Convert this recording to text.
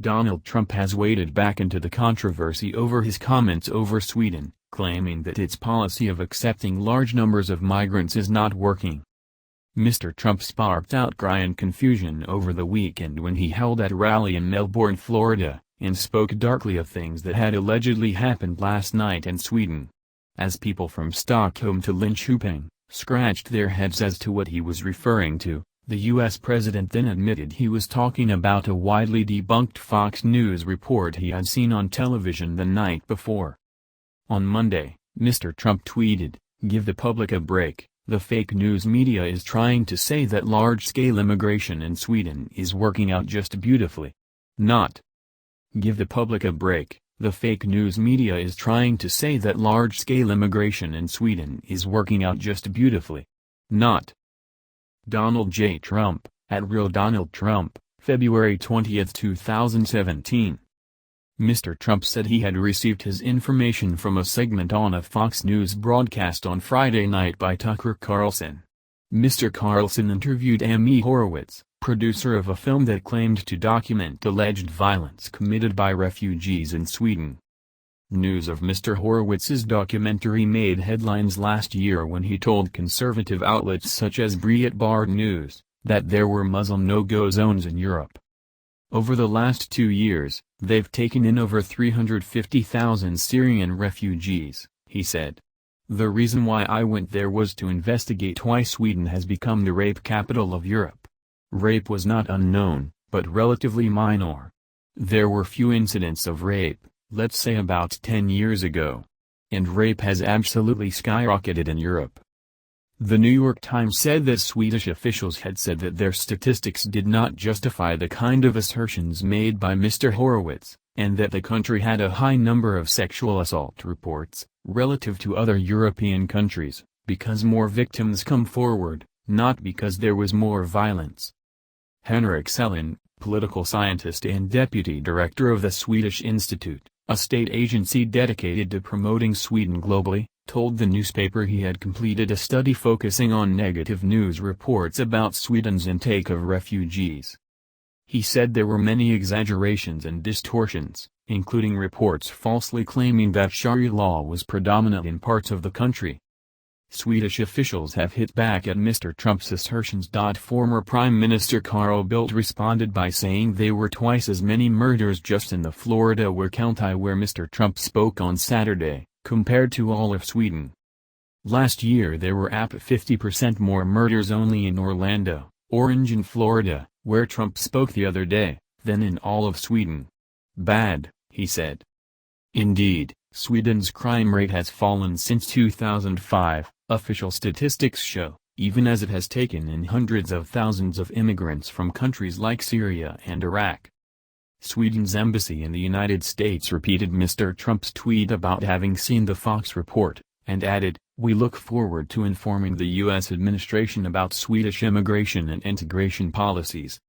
Donald Trump has waded back into the controversy over his comments over Sweden, claiming that its policy of accepting large numbers of migrants is not working. Mr. Trump sparked outcry and confusion over the weekend when he held at a rally in Melbourne, Florida, and spoke darkly of things that had allegedly happened last night in Sweden. As people from Stockholm to Linköping scratched their heads as to what he was referring to, the U.S. president then admitted he was talking about a widely debunked Fox News report he had seen on television the night before. On Monday, Mr. Trump tweeted, "Give the public a break, the fake news media is trying to say that large-scale immigration in Sweden is working out just beautifully. Not. Give the public a break, the fake news media is trying to say that large-scale immigration in Sweden is working out just beautifully. Not." Donald J. Trump, at Real Donald Trump, February 20, 2017. Mr. Trump said he had received his information from a segment on a Fox News broadcast on Friday night by Tucker Carlson. Mr. Carlson interviewed Amy Horowitz, producer of a film that claimed to document alleged violence committed by refugees in Sweden. News of Mr. Horowitz's documentary made headlines last year when he told conservative outlets such as Breitbart News that there were Muslim no-go zones in Europe. Over the last 2 years, they've taken in over 350,000 Syrian refugees, he said. The reason why I went there was to investigate why Sweden has become the rape capital of Europe. Rape was not unknown, but relatively minor. There were few incidents of rape, let's say about 10 years ago. And rape has absolutely skyrocketed in Europe. The New York Times said that Swedish officials had said that their statistics did not justify the kind of assertions made by Mr. Horowitz, and that the country had a high number of sexual assault reports, relative to other European countries, because more victims come forward, not because there was more violence. Henrik Sellin, political scientist and deputy director of the Swedish Institute, a state agency dedicated to promoting Sweden globally, told the newspaper he had completed a study focusing on negative news reports about Sweden's intake of refugees. He said there were many exaggerations and distortions, including reports falsely claiming that Sharia law was predominant in parts of the country. Swedish officials have hit back at Mr. Trump's assertions. Former Prime Minister Carl Bildt responded by saying there were twice as many murders just in the Florida county where Mr. Trump spoke on Saturday, compared to all of Sweden. Last year there were 50% more murders only in Orlando, Orange and Florida, where Trump spoke the other day, than in all of Sweden. Bad, he said. Indeed, Sweden's crime rate has fallen since 2005, official statistics show, even as it has taken in hundreds of thousands of immigrants from countries like Syria and Iraq. Sweden's embassy in the United States repeated Mr. Trump's tweet about having seen the Fox report, and added, "We look forward to informing the U.S. administration about Swedish immigration and integration policies."